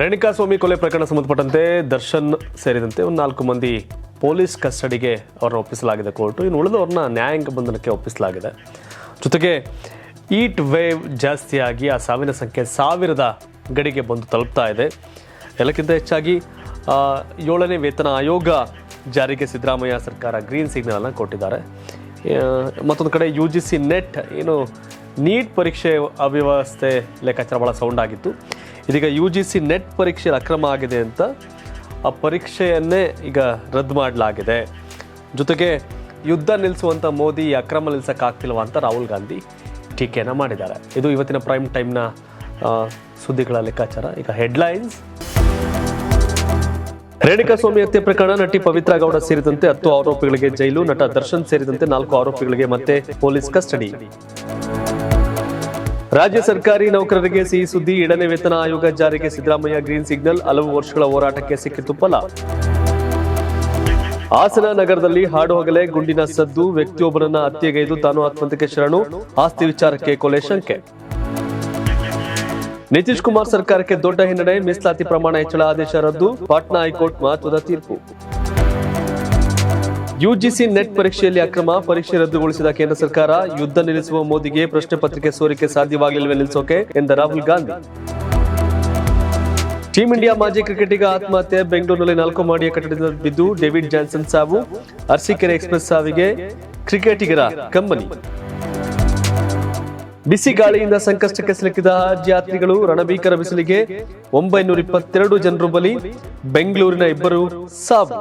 ರೇಣುಕಾಸ್ವಾಮಿ ಕೊಲೆ ಪ್ರಕರಣ ಸಂಬಂಧಪಟ್ಟಂತೆ ದರ್ಶನ್ ಸೇರಿದಂತೆ ಒಂದು 4 ಮಂದಿ ಪೊಲೀಸ್ ಕಸ್ಟಡಿಗೆ ಅವರನ್ನು ಒಪ್ಪಿಸಲಾಗಿದೆ ಕೋರ್ಟು. ಇನ್ನು ಉಳಿದವ್ರನ್ನ ನ್ಯಾಯಾಂಗ ಬಂಧನಕ್ಕೆ ಒಪ್ಪಿಸಲಾಗಿದೆ. ಜೊತೆಗೆ ಈಟ್ ವೇವ್ ಜಾಸ್ತಿಯಾಗಿ ಆ ಸಾವಿನ ಸಂಖ್ಯೆ 1000ದ ಗಡಿಗೆ ಬಂದು ತಲುಪ್ತಾ ಇದೆ. ಎಲ್ಲಕ್ಕಿಂತ ಹೆಚ್ಚಾಗಿ 7ನೇ ವೇತನ ಆಯೋಗ ಜಾರಿಗೆ ಸಿದ್ದರಾಮಯ್ಯ ಸರ್ಕಾರ ಗ್ರೀನ್ ಸಿಗ್ನಲನ್ನು ಕೊಟ್ಟಿದ್ದಾರೆ. ಮತ್ತೊಂದು ಕಡೆ UGC ನೆಟ್ ಏನು ನೀಟ್ ಪರೀಕ್ಷೆ ಅವ್ಯವಸ್ಥೆ ಲೆಕ್ಕಾಚಾರ ಭಾಳ ಸೌಂಡ್ ಆಗಿತ್ತು. ಇದೀಗ UGC ನೆಟ್ ಪರೀಕ್ಷೆಯಲ್ಲಿ ಅಕ್ರಮ ಆಗಿದೆ ಅಂತ ಆ ಪರೀಕ್ಷೆಯನ್ನೇ ಈಗ ರದ್ದು ಮಾಡಲಾಗಿದೆ. ಜೊತೆಗೆ ಯುದ್ಧ ನಿಲ್ಲಿಸುವಂಥ ಮೋದಿ ಅಕ್ರಮ ನಿಲ್ಲಿಸೋಕ್ಕಾಗ್ತಿಲ್ವ ಅಂತ ರಾಹುಲ್ ಗಾಂಧಿ ಟೀಕೆಯನ್ನು ಮಾಡಿದ್ದಾರೆ. ಇದು ಇವತ್ತಿನ ಪ್ರೈಮ್ ಟೈಮ್ನ ಸುದ್ದಿಗಳ ಲೆಕ್ಕಾಚಾರ. ಈಗ ಹೆಡ್ಲೈನ್ಸ್. ರೇಣುಕಾಸ್ವಾಮಿ ಹತ್ಯೆ ಪ್ರಕರಣ ನಟಿ ಪವಿತ್ರ ಗೌಡ ಸೇರಿದಂತೆ 10 ಆರೋಪಿಗಳಿಗೆ ಜೈಲು. ನಟ ದರ್ಶನ್ ಸೇರಿದಂತೆ 4 ಆರೋಪಿಗಳಿಗೆ ಮತ್ತೆ ಪೊಲೀಸ್ ಕಸ್ಟಡಿ. ರಾಜ್ಯ ಸರ್ಕಾರಿ ನೌಕರರಿಗೆ ಸಿಹಿ ಸುದ್ದಿ. 7ನೇ ವೇತನ ಆಯೋಗ ಜಾರಿಗೆ ಸಿದ್ದರಾಮಯ್ಯ ಗ್ರೀನ್ ಸಿಗ್ನಲ್. ಹಲವು ವರ್ಷಗಳ ಹೋರಾಟಕ್ಕೆ ಸಿಕ್ಕಿತು ಫಲ. ಹಾಸನ ನಗರದಲ್ಲಿ ಹಾಡು ಹಗಲೇ ಗುಂಡಿನ ಸದ್ದು. ವ್ಯಕ್ತಿಯೊಬ್ಬರನ್ನ ಹತ್ಯೆಗೈದು ತಾನು ಆತ್ಮಹತ್ಯೆಗೆ ಶರಣು. ಆಸ್ತಿ ವಿಚಾರಕ್ಕೆ ಕೊಲೆ ಶಂಕೆ. ನಿತೀಶ್ ಕುಮಾರ್ ಸರ್ಕಾರಕ್ಕೆ ದೊಡ್ಡ ಹಿನ್ನಡೆ. ಮೀಸಲಾತಿ ಪ್ರಮಾಣ ಹೆಚ್ಚಳ ಆದೇಶ ರದ್ದು. ಪಾಟ್ನಾ ಹೈಕೋರ್ಟ್ ಮಹತ್ವದ ತೀರ್ಪು. UGC ನೆಟ್ ಪರೀಕ್ಷೆಯಲ್ಲಿ ಅಕ್ರಮ. ಪರೀಕ್ಷೆ ರದ್ದುಗೊಳಿಸಿದ ಕೇಂದ್ರ ಸರ್ಕಾರ. ಯುದ್ಧ ನಿಲ್ಲಿಸುವ ಮೋದಿಗೆ ಪ್ರಶ್ನೆ ಪತ್ರಿಕೆ ಸೋರಿಕೆ ಸಾಧ್ಯವಾಗಲಿಲ್ಲವೇ ನಿಲ್ಲಿಸೋಕೆ ಎಂದ ರಾಹುಲ್ ಗಾಂಧಿ. ಟೀಂ ಇಂಡಿಯಾ ಮಾಜಿ ಕ್ರಿಕೆಟಿಗ ಆತ್ಮಹತ್ಯೆ. ಬೆಂಗಳೂರಿನಲ್ಲಿ 4 ಮಹಡಿಯ ಕಟ್ಟಡದಿಂದ ಬಿದ್ದು ಡೇವಿಡ್ ಜಾನ್ಸನ್ ಸಾವು. ಅರಸೀಕೆರೆ ಎಕ್ಸ್ಪ್ರೆಸ್ ಸಾವಿಗೆ ಕ್ರಿಕೆಟಿಗರ ಕಂಬನಿ. ಬಿಸಿ ಗಾಳಿಯಿಂದ ಸಂಕಷ್ಟಕ್ಕೆ ಸಿಲುಕಿದ ಹಜ್ ಯಾತ್ರಿಗಳು. ರಣಭೀಕರ ಬಿಸಿಲಿಗೆ 922 ಜನರು ಬಲಿ. ಬೆಂಗಳೂರಿನ 2 ಸಾವು.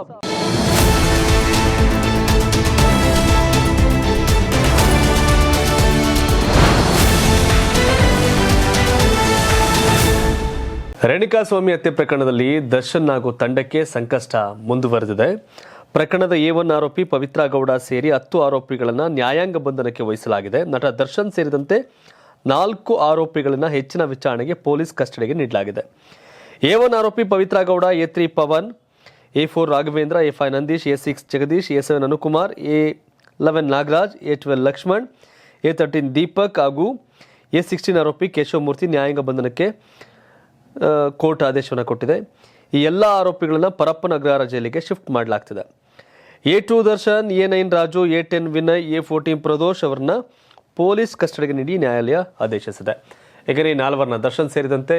ರೇಣುಕಾಸ್ವಾಮಿ ಹತ್ಯೆ ಪ್ರಕರಣದಲ್ಲಿ ದರ್ಶನ್ ಹಾಗೂ ತಂಡಕ್ಕೆ ಸಂಕಷ್ಟ ಮುಂದುವರೆದಿದೆ. ಪ್ರಕರಣದ A1 ಆರೋಪಿ ಪವಿತ್ರ ಗೌಡ ಸೇರಿ 10 ಆರೋಪಿಗಳನ್ನು ನ್ಯಾಯಾಂಗ ಬಂಧನಕ್ಕೆ ವಹಿಸಲಾಗಿದೆ. ನಟ ದರ್ಶನ್ ಸೇರಿದಂತೆ 4 ಆರೋಪಿಗಳನ್ನು ಹೆಚ್ಚಿನ ವಿಚಾರಣೆಗೆ ಪೊಲೀಸ್ ಕಸ್ಟಡಿಗೆ ನೀಡಲಾಗಿದೆ. A1 ಆರೋಪಿ Pavithra Gowda, A3 Pavan, A4 Raghavendra, A5 Nandish, A6 Jagadish, A7 Anukumar, A11 Nagaraj, A12 Lakshman, A13 Deepak ಹಾಗೂ A16 ಆರೋಪಿ ಕೇಶವಮೂರ್ತಿ ನ್ಯಾಯಾಂಗ ಬಂಧನಕ್ಕೆ ಕೋರ್ಟ್ ಆದೇಶವನ್ನು ಕೊಟ್ಟಿದೆ. ಈ ಎಲ್ಲ ಆರೋಪಿಗಳನ್ನು ಪರಪ್ಪನ ಅಗ್ರಹಾರ ಜೈಲಿಗೆ ಶಿಫ್ಟ್ ಮಾಡಲಾಗ್ತಿದೆ. A2 Darshan, A9 Raju, A10 Vinay, A14 Pradosh ಅವರನ್ನ ಪೊಲೀಸ್ ಕಸ್ಟಡಿಗೆ ನೀಡಿ ನ್ಯಾಯಾಲಯ ಆದೇಶಿಸಿದೆ. ಯಾಕಂದರೆ ಈ 4 ದರ್ಶನ್ ಸೇರಿದಂತೆ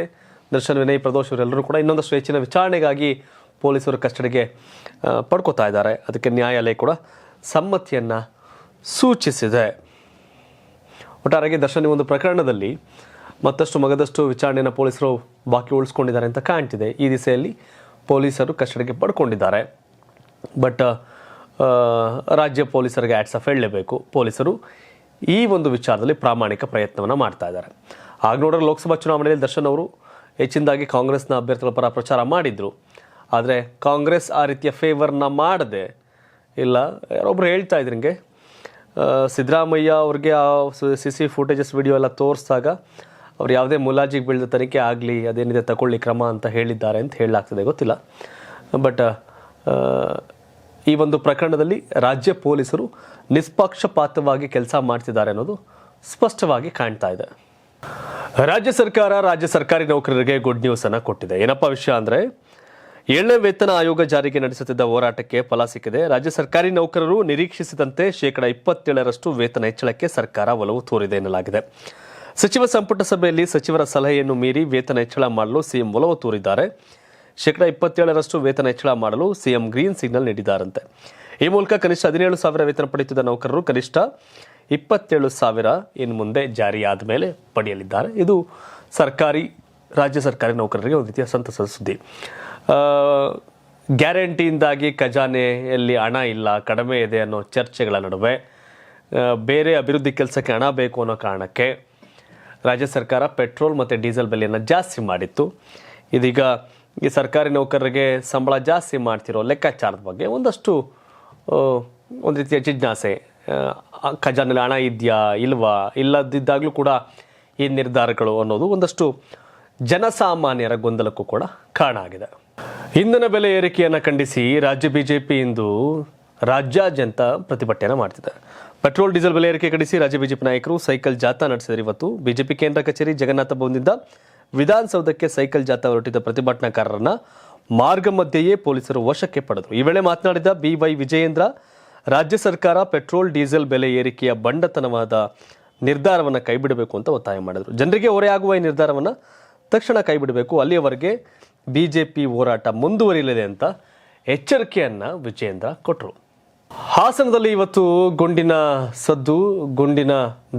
ದರ್ಶನ್, ವಿನಯ್, ಪ್ರದೋಷ್ ಅವರೆಲ್ಲರೂ ಕೂಡ ಇನ್ನೊಂದಷ್ಟು ಹೆಚ್ಚಿನ ವಿಚಾರಣೆಗಾಗಿ ಪೊಲೀಸರು ಕಸ್ಟಡಿಗೆ ಪಡ್ಕೋತಾ ಇದ್ದಾರೆ. ಅದಕ್ಕೆ ನ್ಯಾಯಾಲಯ ಕೂಡ ಸಮ್ಮತಿಯನ್ನು ಸೂಚಿಸಿದೆ. ಒಟ್ಟಾರೆಯಾಗಿ ದರ್ಶನ್ ಒಂದು ಪ್ರಕರಣದಲ್ಲಿ ಮತ್ತಷ್ಟು ಮಗದಷ್ಟು ವಿಚಾರಣೆಯನ್ನು ಪೊಲೀಸರು ಬಾಕಿ ಉಳಿಸ್ಕೊಂಡಿದ್ದಾರೆ ಅಂತ ಕಾಣ್ತಿದೆ. ಈ ದಿಸೆಯಲ್ಲಿ ಪೊಲೀಸರು ಕಸ್ಟಡಿಗೆ ಪಡ್ಕೊಂಡಿದ್ದಾರೆ. ಬಟ್ ರಾಜ್ಯ ಪೊಲೀಸರಿಗೆ ಹ್ಯಾಟ್ಸ್ ಆಫ್ ಹೇಳಲೇಬೇಕು. ಪೊಲೀಸರು ಈ ಒಂದು ವಿಚಾರದಲ್ಲಿ ಪ್ರಾಮಾಣಿಕ ಪ್ರಯತ್ನವನ್ನು ಮಾಡ್ತಾ ಇದ್ದಾರೆ. ಆಗ ನೋಡಿದ್ರೆ ಲೋಕಸಭಾ ಚುನಾವಣೆಯಲ್ಲಿ ದರ್ಶನ್ ಅವರು ಹೆಚ್ಚಿನದಾಗಿ ಕಾಂಗ್ರೆಸ್ನ ಅಭ್ಯರ್ಥಿಗಳ ಪರ ಪ್ರಚಾರ ಮಾಡಿದರು. ಆದರೆ ಕಾಂಗ್ರೆಸ್ ಆ ರೀತಿಯ ಫೇವರ್ನ ಮಾಡದೆ ಇಲ್ಲ. ಯಾರೊಬ್ಬರು ಹೇಳ್ತಾ ಇದ್ರು ಹಿಂಗೆ, ಸಿದ್ದರಾಮಯ್ಯ ಅವ್ರಿಗೆ ಆ CC ಫುಟೇಜಸ್ ವಿಡಿಯೋ ಎಲ್ಲ ತೋರಿಸಿದಾಗ ಅವ್ರು ಯಾವುದೇ ಮುಲಾಜಿಗೆ ಬೀಳದ ತನಿಖೆ ಆಗಲಿ, ಅದೇನಿದೆ ತಗೊಳ್ಳಿ ಕ್ರಮ ಅಂತ ಹೇಳಿದ್ದಾರೆ ಅಂತ ಹೇಳಲಾಗ್ತದೆ, ಗೊತ್ತಿಲ್ಲ. ಬಟ್ ಈ ಒಂದು ಪ್ರಕರಣದಲ್ಲಿ ರಾಜ್ಯ ಪೊಲೀಸರು ನಿಷ್ಪಕ್ಷಪಾತವಾಗಿ ಕೆಲಸ ಮಾಡ್ತಿದ್ದಾರೆ ಅನ್ನೋದು ಸ್ಪಷ್ಟವಾಗಿ ಕಾಣ್ತಾ ಇದೆ. ರಾಜ್ಯ ಸರ್ಕಾರಿ ನೌಕರರಿಗೆ ಗುಡ್ ನ್ಯೂಸ್ ಅನ್ನು ಕೊಟ್ಟಿದೆ. ಏನಪ್ಪಾ ವಿಷಯ ಅಂದರೆ, 7ನೇ ವೇತನ ಆಯೋಗ ಜಾರಿಗೆ ನಡೆಸುತ್ತಿದ್ದ ಹೋರಾಟಕ್ಕೆ ಫಲ ಸಿಕ್ಕಿದೆ. ರಾಜ್ಯ ಸರ್ಕಾರಿ ನೌಕರರು ನಿರೀಕ್ಷಿಸಿದಂತೆ 27% ವೇತನ ಹೆಚ್ಚಳಕ್ಕೆ ಸರ್ಕಾರ ಒಲವು ತೋರಿದೆ ಎನ್ನಲಾಗಿದೆ. ಸಚಿವ ಸಂಪುಟ ಸಭೆಯಲ್ಲಿ ಸಚಿವರ ಸಲಹೆಯನ್ನು ಮೀರಿ ವೇತನ ಹೆಚ್ಚಳ ಮಾಡಲು ಸಿಎಂ ಒಲವು ತೋರಿದ್ದಾರೆ. 27% ವೇತನ ಹೆಚ್ಚಳ ಮಾಡಲು ಸಿಎಂ ಗ್ರೀನ್ ಸಿಗ್ನಲ್ ನೀಡಿದ್ದಾರಂತೆ. ಈ ಮೂಲಕ ಕನಿಷ್ಠ 17,000 ವೇತನ ಪಡೆಯುತ್ತಿದ್ದ ನೌಕರರು ಕನಿಷ್ಠ 27,000 ಇನ್ನು ಮುಂದೆ ಜಾರಿಯಾದ ಮೇಲೆ ಪಡೆಯಲಿದ್ದಾರೆ. ಇದು ರಾಜ್ಯ ಸರ್ಕಾರಿ ನೌಕರರಿಗೆ ಒಂದು ರೀತಿಯ ಸಂತಸದ ಸುದ್ದಿ. ಗ್ಯಾರಂಟಿಯಿಂದಾಗಿ ಖಜಾನೆಯಲ್ಲಿ ಹಣ ಇಲ್ಲ, ಕಡಿಮೆ ಇದೆ ಅನ್ನೋ ಚರ್ಚೆಗಳ ನಡುವೆ ಬೇರೆ ಅಭಿವೃದ್ಧಿ ಕೆಲಸಕ್ಕೆ ಹಣ ಬೇಕು ಅನ್ನೋ ಕಾರಣಕ್ಕೆ ರಾಜ್ಯ ಸರ್ಕಾರ ಪೆಟ್ರೋಲ್ ಮತ್ತು ಡೀಸೆಲ್ ಬೆಲೆಯನ್ನು ಜಾಸ್ತಿ ಮಾಡಿತ್ತು. ಇದೀಗ ಈ ಸರ್ಕಾರಿ ನೌಕರರಿಗೆ ಸಂಬಳ ಜಾಸ್ತಿ ಮಾಡ್ತಿರೋ ಲೆಕ್ಕಾಚಾರದ ಬಗ್ಗೆ ಒಂದು ರೀತಿಯ ಜಿಜ್ಞಾಸೆ. ಖಜಾನೆಯಲ್ಲಿ ಹಣ ಇದೆಯಾ ಇಲ್ವಾ, ಇಲ್ಲದಿದ್ದಾಗಲೂ ಕೂಡ ಈ ನಿರ್ಧಾರಗಳು ಅನ್ನೋದು ಒಂದಷ್ಟು ಜನಸಾಮಾನ್ಯರ ಗೊಂದಲಕ್ಕೂ ಕೂಡ ಕಾರಣ ಆಗಿದೆ. ಇಂಧನ ಬೆಲೆ ಏರಿಕೆಯನ್ನು ಖಂಡಿಸಿ ರಾಜ್ಯ ಬಿಜೆಪಿ ಇಂದು ರಾಜ್ಯಾದ್ಯಂತ ಪ್ರತಿಭಟನೆ ಮಾಡ್ತಿದೆ. ಪೆಟ್ರೋಲ್ ಡೀಸೆಲ್ ಬೆಲೆ ಏರಿಕೆ ಖಂಡಿಸಿ ರಾಜ್ಯ ಬಿಜೆಪಿ ನಾಯಕರು ಸೈಕಲ್ ಜಾಥಾ ನಡೆಸಿದರು. ಇವತ್ತು ಬಿಜೆಪಿ ಕೇಂದ್ರ ಕಚೇರಿ ಜಗನ್ನಾಥ ಭವನದಿಂದ ವಿಧಾನಸೌಧಕ್ಕೆ ಸೈಕಲ್ ಜಾಥಾ ಹೊರಟಿದ್ದ ಪ್ರತಿಭಟನಾಕಾರರನ್ನ ಮಾರ್ಗ ಮಧ್ಯೆಯೇ ಪೊಲೀಸರು ವಶಕ್ಕೆ ಪಡೆದರು. ಈ ವೇಳೆ ಮಾತನಾಡಿದ BY ವಿಜಯೇಂದ್ರ, ರಾಜ್ಯ ಸರ್ಕಾರ ಪೆಟ್ರೋಲ್ ಡೀಸೆಲ್ ಬೆಲೆ ಏರಿಕೆಯ ಬಂಡತನವಾದ ನಿರ್ಧಾರವನ್ನು ಕೈಬಿಡಬೇಕು ಅಂತ ಒತ್ತಾಯ ಮಾಡಿದರು. ಜನರಿಗೆ ಹೊರೆಯಾಗುವ ಈ ನಿರ್ಧಾರವನ್ನು ತಕ್ಷಣ ಕೈಬಿಡಬೇಕು, ಅಲ್ಲಿಯವರೆಗೆ ಬಿಜೆಪಿ ಹೋರಾಟ ಮುಂದುವರಿಯಲಿದೆ ಅಂತ ಎಚ್ಚರಿಕೆಯನ್ನ ವಿಜಯೇಂದ್ರ ಕೊಟ್ಟರು. ಹಾಸನದಲ್ಲಿ ಇವತ್ತು ಗುಂಡಿನ ಸದ್ದು, ಗುಂಡಿನ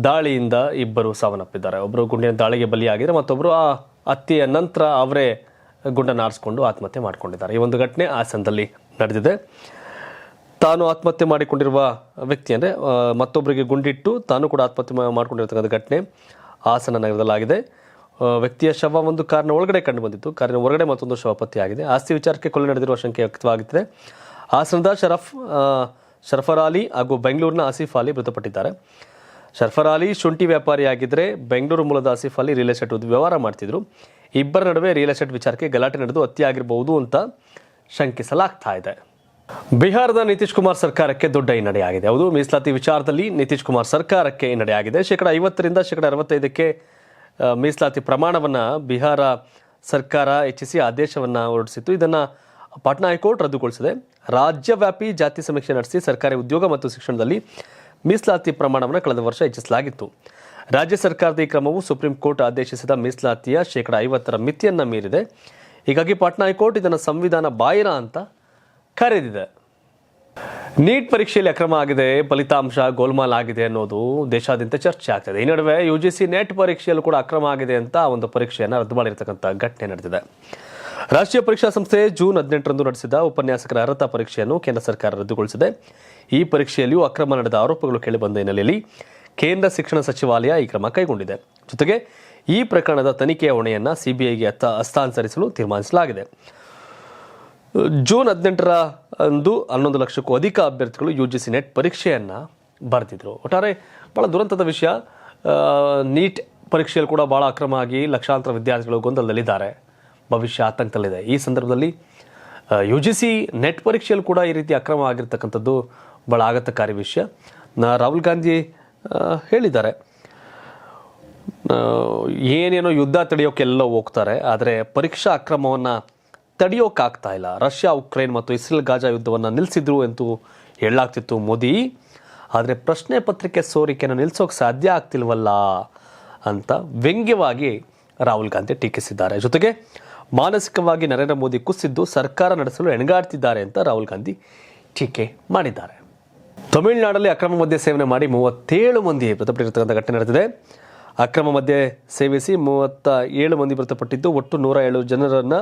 ದಾಳಿಯಿಂದ ಇಬ್ಬರು ಸಾವನ್ನಪ್ಪಿದ್ದಾರೆ. ಒಬ್ಬರು ಗುಂಡಿನ ದಾಳಿಗೆ ಬಲಿಯಾಗಿದ್ದಾರೆ, ಮತ್ತೊಬ್ಬರು ಆ ಹತ್ಯೆಯ ನಂತರ ಅವರೇ ಗುಂಡನ್ನು ಆರಿಸಿಕೊಂಡು ಆತ್ಮಹತ್ಯೆ ಮಾಡಿಕೊಂಡಿದ್ದಾರೆ. ಈ ಒಂದು ಘಟನೆ ಹಾಸನದಲ್ಲಿ ನಡೆದಿದೆ. ತಾನು ಆತ್ಮಹತ್ಯೆ ಮಾಡಿಕೊಂಡಿರುವ ವ್ಯಕ್ತಿ ಅಂದರೆ ಮತ್ತೊಬ್ಬರಿಗೆ ಗುಂಡಿಟ್ಟು ತಾನು ಕೂಡ ಆತ್ಮಹತ್ಯೆ ಮಾಡಿಕೊಂಡಿರ್ತಕ್ಕಂಥ ಘಟನೆ ಹಾಸನ ನಗರದಲ್ಲಾಗಿದೆ. ವ್ಯಕ್ತಿಯ ಶವ ಒಂದು ಕಾರಿನ ಒಳಗಡೆ ಕಂಡು ಬಂದಿತ್ತು, ಕಾರಿನ ಹೊರಗಡೆ ಮತ್ತೊಂದು ಶವ ಪತ್ತೆಯಾಗಿದೆ. ಆಸ್ತಿ ವಿಚಾರಕ್ಕೆ ಕೊಲೆ ನಡೆದಿರುವ ಶಂಕೆ ವ್ಯಕ್ತವಾಗುತ್ತಿದೆ. ಹಾಸನದ ಶರಫರ್ ಅಲಿ ಹಾಗೂ ಬೆಂಗಳೂರಿನ ಆಸಿಫ್ ಅಲಿ ಮೃತಪಟ್ಟಿದ್ದಾರೆ. ಶರಫರ್ ಅಲಿ ಶುಂಠಿ ವ್ಯಾಪಾರಿಯಾಗಿದ್ದರೆ ಬೆಂಗಳೂರು ಮೂಲದ ಆಸಿಫ್ ಅಲಿ ರಿಯಲ್ ಎಸ್ಟೇಟ್ ವ್ಯವಹಾರ ಮಾಡ್ತಿದ್ರು. ಇಬ್ಬರ ನಡುವೆ ರಿಯಲ್ ಎಸ್ಟೇಟ್ ವಿಚಾರಕ್ಕೆ ಗಲಾಟೆ ನಡೆದು ಹತ್ಯೆ ಆಗಿರಬಹುದು ಅಂತ ಶಂಕಿಸಲಾಗ್ತಾ ಇದೆ. ಬಿಹಾರದ ನಿತೀಶ್ ಕುಮಾರ್ ಸರ್ಕಾರಕ್ಕೆ ದೊಡ್ಡ ಹಿನ್ನಡೆಯಾಗಿದೆ. ಹೌದು, ಮೀಸಲಾತಿ ವಿಚಾರದಲ್ಲಿ ನಿತೀಶ್ ಕುಮಾರ್ ಸರ್ಕಾರಕ್ಕೆ ಹಿನ್ನಡೆಯಾಗಿದೆ. 50% ಶೇಕಡ 65ಕ್ಕೆ ಮೀಸಲಾತಿ ಪ್ರಮಾಣವನ್ನು ಬಿಹಾರ ಸರ್ಕಾರ ಹೆಚ್ಚಿಸಿ ಆದೇಶವನ್ನು ಹೊರಡಿಸಿತ್ತು. ಇದನ್ನು ಪಾಟ್ನಾ ಹೈಕೋರ್ಟ್ ರದ್ದುಗೊಳಿಸಿದೆ. ರಾಜ್ಯವ್ಯಾಪಿ ಜಾತಿ ಸಮೀಕ್ಷೆ ನಡೆಸಿ ಸರ್ಕಾರಿ ಉದ್ಯೋಗ ಮತ್ತು ಶಿಕ್ಷಣದಲ್ಲಿ ಮೀಸಲಾತಿ ಪ್ರಮಾಣವನ್ನು ಕಳೆದ ವರ್ಷ ಹೆಚ್ಚಿಸಲಾಗಿತ್ತು. ರಾಜ್ಯ ಸರ್ಕಾರದ ಈ ಕ್ರಮವು ಸುಪ್ರೀಂ ಕೋರ್ಟ್ ಆದೇಶಿಸಿದ ಮೀಸಲಾತಿಯ ಶೇಕಡ 50ರ ಮಿತಿಯನ್ನು ಮೀರಿದೆ. ಹೀಗಾಗಿ ಪಾಟ್ನಾ ಹೈಕೋರ್ಟ್ ಇದನ್ನು ಸಂವಿಧಾನ ಬಾಹಿರ ಅಂತ ಕರೆದಿದೆ. ನೀಟ್ ಪರೀಕ್ಷೆಯಲ್ಲಿ ಅಕ್ರಮ ಆಗಿದೆ, ಫಲಿತಾಂಶ ಗೋಲ್ಮಾಲ್ ಆಗಿದೆ ಅನ್ನೋದು ದೇಶಾದ್ಯಂತ ಚರ್ಚೆ ಆಗ್ತಿದೆ. ಈ ನಡುವೆ UGC ನೆಟ್ ಪರೀಕ್ಷೆಯಲ್ಲೂ ಕೂಡ ಅಕ್ರಮ ಆಗಿದೆ ಅಂತ ಒಂದು ಪರೀಕ್ಷೆಯನ್ನು ರದ್ದು ಮಾಡಿರ್ತಕ್ಕಂಥ ಘಟನೆ ನಡೆದಿದೆ. ರಾಷ್ಟ್ರೀಯ ಪರೀಕ್ಷಾ ಸಂಸ್ಥೆ ಜೂನ್ 18ರಂದು ನಡೆಸಿದ ಉಪನ್ಯಾಸಕರ ಅರ್ಹತಾ ಪರೀಕ್ಷೆಯನ್ನು ಕೇಂದ್ರ ಸರ್ಕಾರ ರದ್ದುಗೊಳಿಸಿದೆ. ಈ ಪರೀಕ್ಷೆಯಲ್ಲಿಯೂ ಅಕ್ರಮ ನಡೆದ ಆರೋಪಗಳು ಕೇಳಿಬಂದ ಹಿನ್ನೆಲೆಯಲ್ಲಿ ಕೇಂದ್ರ ಶಿಕ್ಷಣ ಸಚಿವಾಲಯ ಈ ಕ್ರಮ ಕೈಗೊಂಡಿದೆ. ಜೊತೆಗೆ ಈ ಪ್ರಕರಣದ ತನಿಖೆಯ ಹೊಣೆಯನ್ನು CBIಗೆ ಹಸ್ತಾಂತರಿಸಲು ತೀರ್ಮಾನಿಸಲಾಗಿದೆ. ಜೂನ್ 18ರಂದು 11 ಲಕ್ಷಕ್ಕೂ ಅಧಿಕ ಅಭ್ಯರ್ಥಿಗಳು UGC ನೆಟ್ ಪರೀಕ್ಷೆಯನ್ನು ಬರೆದಿದ್ರು. ಒಟ್ಟಾರೆ ಬಹಳ ದುರಂತದ ವಿಷಯ. ನೀಟ್ ಪರೀಕ್ಷೆಯಲ್ಲಿ ಕೂಡ ಬಹಳ ಅಕ್ರಮ ಆಗಿ ಲಕ್ಷಾಂತರ ವಿದ್ಯಾರ್ಥಿಗಳು ಗೊಂದಲದಲ್ಲಿದ್ದಾರೆ, ಭವಿಷ್ಯ ಆತಂಕದಲ್ಲಿದೆ. ಈ ಸಂದರ್ಭದಲ್ಲಿ UGC ನೆಟ್ ಪರೀಕ್ಷೆಯಲ್ಲಿ ಕೂಡ ಈ ರೀತಿ ಅಕ್ರಮ ಆಗಿರ್ತಕ್ಕಂಥದ್ದು ಬಹಳ ಆಘಾತಕಾರಿ ವಿಷಯ. ರಾಹುಲ್ ಗಾಂಧಿ ಹೇಳಿದ್ದಾರೆ, ಏನೇನೋ ಯುದ್ಧ ತಡೆಯೋಕ್ಕೆಲ್ಲ ಹೋಗ್ತಾರೆ, ಆದರೆ ಪರೀಕ್ಷಾ ಅಕ್ರಮವನ್ನು ತಡೆಯೋಕ್ಕಾಗ್ತಾ ಇಲ್ಲ. ರಷ್ಯಾ ಉಕ್ರೇನ್ ಮತ್ತು ಇಸ್ರೇಲ್ ಗಾಜಾ ಯುದ್ಧವನ್ನು ನಿಲ್ಲಿಸಿದ್ರು ಅಂತೂ ಹೇಳಲಾಗ್ತಿತ್ತು ಮೋದಿ, ಆದರೆ ಪ್ರಶ್ನೆ ಪತ್ರಿಕೆ ಸೋರಿಕೆಯನ್ನು ನಿಲ್ಲಿಸೋಕೆ ಸಾಧ್ಯ ಆಗ್ತಿಲ್ವಲ್ಲ ಅಂತ ವ್ಯಂಗ್ಯವಾಗಿ ರಾಹುಲ್ ಗಾಂಧಿ ಟೀಕಿಸಿದ್ದಾರೆ. ಜೊತೆಗೆ ಮಾನಸಿಕವಾಗಿ ನರೇಂದ್ರ ಮೋದಿ ಕುಸಿದ್ದು ಸರ್ಕಾರ ನಡೆಸಲು ಹೆಣಗಾಡ್ತಿದ್ದಾರೆ ಅಂತ ರಾಹುಲ್ ಗಾಂಧಿ ಟೀಕೆ ಮಾಡಿದ್ದಾರೆ. ತಮಿಳುನಾಡಲ್ಲಿ ಅಕ್ರಮ ಮದ್ಯ ಸೇವನೆ ಮಾಡಿ 37 ಮಂದಿ ಮೃತಪಟ್ಟಿರತಕ್ಕಂಥ ಘಟನೆ ನಡೆದಿದೆ. ಅಕ್ರಮ ಮದ್ಯ ಸೇವಿಸಿ 37 ಮಂದಿ ಮೃತಪಟ್ಟಿದ್ದು, ಒಟ್ಟು 107 ಜನರನ್ನು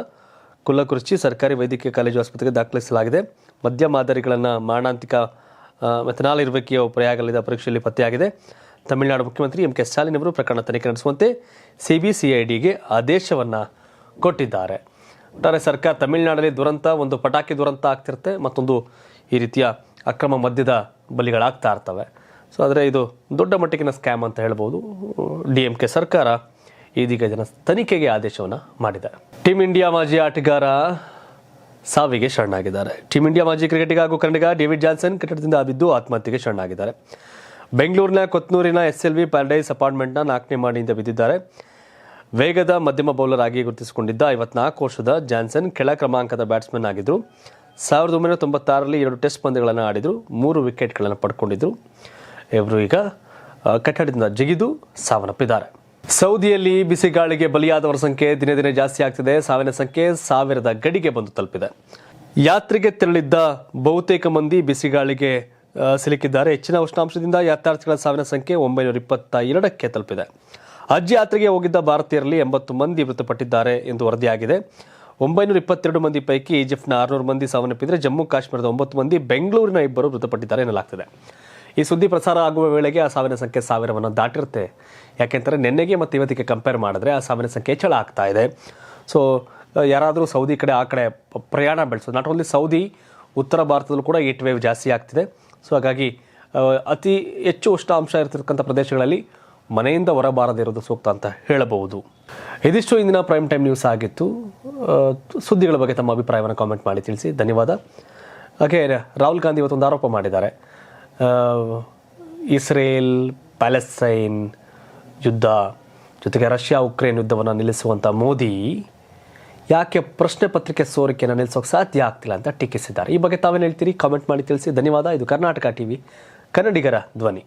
ಕುಲ್ಲಕುರ್ಚಿ ಸರ್ಕಾರಿ ವೈದ್ಯಕೀಯ ಕಾಲೇಜು ಆಸ್ಪತ್ರೆಗೆ ದಾಖಲಿಸಲಾಗಿದೆ. ಮದ್ಯ ಮಾದರಿಗಳನ್ನು ಮಾರಣಾಂತಿಕ ಮೆಥನಾಲ್ ಇರುವಿಕೆಯ ಪ್ರಯಾಗಲಿದ ಪರೀಕ್ಷೆಯಲ್ಲಿ ಪತ್ತೆಯಾಗಿದೆ. ತಮಿಳುನಾಡು ಮುಖ್ಯಮಂತ್ರಿ MK ಸ್ಟಾಲಿನ್ ಅವರು ಪ್ರಕರಣ ತನಿಖೆ ನಡೆಸುವಂತೆ CBCIDಗೆ ಆದೇಶವನ್ನು ಕೊಟ್ಟಿದ್ದಾರೆ. ಒಟ್ಟಾರೆ ಸರ್ಕಾರ ತಮಿಳುನಾಡಲ್ಲಿ ದುರಂತ, ಒಂದು ಪಟಾಕಿ ದುರಂತ ಆಗ್ತಿರುತ್ತೆ, ಮತ್ತೊಂದು ಈ ರೀತಿಯ ಅಕ್ರಮ ಮದ್ಯದ ಬಲಿಗಳಾಗ್ತಾ ಇರ್ತವೆ. ಸೊ ಆದರೆ ಇದು ದೊಡ್ಡ ಮಟ್ಟಿಗಿನ ಸ್ಕ್ಯಾಮ್ ಅಂತ ಹೇಳ್ಬೋದು. DMK ಸರ್ಕಾರ ಇದೀಗ ಇದನ್ನು ತನಿಖೆಗೆ ಆದೇಶವನ್ನು ಮಾಡಿದೆ. ಟೀಮ್ ಇಂಡಿಯಾ ಮಾಜಿ ಆಟಗಾರ ಸಾವಿಗೆ ಶರಣಾಗಿದ್ದಾರೆ. ಟೀಮ್ ಇಂಡಿಯಾ ಮಾಜಿ ಕ್ರಿಕೆಟಿಗ ಹಾಗೂ ಕನ್ನಡಿಗ ಡೇವಿಡ್ ಜಾನ್ಸನ್ ಕಟ್ಟಡದಿಂದ ಬಿದ್ದು ಆತ್ಮಹತ್ಯೆಗೆ ಶರಣಾಗಿದ್ದಾರೆ. ಬೆಂಗಳೂರಿನ ಕೊತ್ನೂರಿನ SLV ಪ್ಯಾರಡೈಸ್ ಅಪಾರ್ಟ್ಮೆಂಟ್ನ 4ನೇ ಮಹಡಿಯಿಂದ ಬಿದ್ದಿದ್ದಾರೆ. ವೇಗದ ಮಧ್ಯಮ ಬೌಲರ್ ಆಗಿ ಗುರುತಿಸಿಕೊಂಡಿದ್ದ 54 ವರ್ಷದ ಜಾನ್ಸನ್ ಕೆಳ ಕ್ರಮಾಂಕದ ಬ್ಯಾಟ್ಸ್ಮನ್ ಆಗಿದ್ದರು. 1996ರಲ್ಲಿ 2 ಟೆಸ್ಟ್ ಪಂದ್ಯಗಳನ್ನು ಆಡಿದರು, 3 ವಿಕೆಟ್ಗಳನ್ನು ಪಡ್ಕೊಂಡಿದ್ದರು. ಇವರು ಈಗ ಕಟ್ಟಡದಿಂದ ಜಿಗಿದು ಸಾವನ್ನಪ್ಪಿದ್ದಾರೆ. ಸೌದಿಯಲ್ಲಿ ಬಿಸಿಗಾಳಿಗೆ ಬಲಿಯಾದವರ ಸಂಖ್ಯೆ ದಿನೇ ದಿನೇ ಜಾಸ್ತಿ ಆಗ್ತಿದೆ. ಸಾವಿನ ಸಂಖ್ಯೆ 1000ದ ಗಡಿಗೆ ಬಂದು ತಲುಪಿದೆ. ಯಾತ್ರೆಗೆ ತೆರಳಿದ್ದ ಬಹುತೇಕ ಮಂದಿ ಬಿಸಿಗಾಳಿಗೆ ಸಿಲುಕಿದ್ದಾರೆ. ಹೆಚ್ಚಿನ ಉಷ್ಣಾಂಶದಿಂದ ಯಾತ್ರಾರ್ಥಿಗಳ ಸಾವಿನ ಸಂಖ್ಯೆ 922ಕ್ಕೆ ತಲುಪಿದೆ. ಹಜ್ ಯಾತ್ರೆಗೆ ಹೋಗಿದ್ದ ಭಾರತೀಯರಲ್ಲಿ 80 ಮಂದಿ ಮೃತಪಟ್ಟಿದ್ದಾರೆ ಎಂದು ವರದಿಯಾಗಿದೆ. 922 ಮಂದಿ ಪೈಕಿ ಈಜಿಪ್ಟ್ನ 600 ಮಂದಿ ಸಾವನ್ನಪ್ಪಿದರೆ ಜಮ್ಮು ಕಾಶ್ಮೀರದ 9 ಮಂದಿ, ಬೆಂಗಳೂರಿನ 2 ಮೃತಪಟ್ಟಿದ್ದಾರೆ ಎನ್ನಲಾಗ್ತಿದೆ. ಈ ಸುದ್ದಿ ಪ್ರಸಾರ ಆಗುವ ವೇಳೆಗೆ ಆ ಸಾವಿನ ಸಂಖ್ಯೆ 1000ವನ್ನು ದಾಟಿರುತ್ತೆ. ಯಾಕೆಂದರೆ ನಿನ್ನೆಗೆ ಮತ್ತು ಇವತ್ತಿಗೆ ಕಂಪೇರ್ ಮಾಡಿದ್ರೆ ಆ ಸಾವಿನ ಸಂಖ್ಯೆ ಹೆಚ್ಚಳ ಆಗ್ತಾ ಇದೆ. ಸೊ ಯಾರಾದರೂ ಸೌದಿ ಕಡೆ ಆ ಕಡೆ ಪ್ರಯಾಣ ಬೆಳೆಸೋದು, ನಾಟ್ ಓನ್ಲಿ ಸೌದಿ, ಉತ್ತರ ಭಾರತದಲ್ಲೂ ಕೂಡ ಹೀಟ್ ವೇವ್ ಜಾಸ್ತಿ ಆಗ್ತಿದೆ. ಸೊ ಹಾಗಾಗಿ ಅತಿ ಹೆಚ್ಚು ಉಷ್ಣಾಂಶ ಇರತಕ್ಕಂಥ ಪ್ರದೇಶಗಳಲ್ಲಿ ಮನೆಯಿಂದ ಹೊರಬಾರದಿರೋದು ಸೂಕ್ತ ಅಂತ ಹೇಳಬಹುದು. ಇದಿಷ್ಟು ಇಂದಿನ ಪ್ರೈಮ್ ಟೈಮ್ ನ್ಯೂಸ್ ಆಗಿತ್ತು. ಸುದ್ದಿಗಳ ಬಗ್ಗೆ ತಮ್ಮ ಅಭಿಪ್ರಾಯವನ್ನು ಕಾಮೆಂಟ್ ಮಾಡಿ ತಿಳಿಸಿ. ಧನ್ಯವಾದ. ಹಾಗೆ ರಾಹುಲ್ ಗಾಂಧಿ ಇವತ್ತೊಂದು ಆರೋಪ ಮಾಡಿದ್ದಾರೆ. ಇಸ್ರೇಲ್ ಪ್ಯಾಲೆಸ್ತೈನ್ ಯುದ್ಧ ಜೊತೆಗೆ ರಷ್ಯಾ ಉಕ್ರೇನ್ ಯುದ್ಧವನ್ನು ನಿಲ್ಲಿಸುವಂಥ ಮೋದಿ ಯಾಕೆ ಪ್ರಶ್ನೆ ಪತ್ರಿಕೆ ಸೋರಿಕೆಯನ್ನು ನಿಲ್ಲಿಸೋಕೆ ಸಾಧ್ಯ ಆಗ್ತಿಲ್ಲ ಅಂತ ಟೀಕಿಸಿದ್ದಾರೆ. ಈ ಬಗ್ಗೆ ತಾವೇನು ಹೇಳ್ತೀರಿ? ಕಾಮೆಂಟ್ ಮಾಡಿ ತಿಳಿಸಿ. ಧನ್ಯವಾದ. ಇದು ಕರ್ನಾಟಕ ಟಿವಿ, ಕನ್ನಡಿಗರ ಧ್ವನಿ.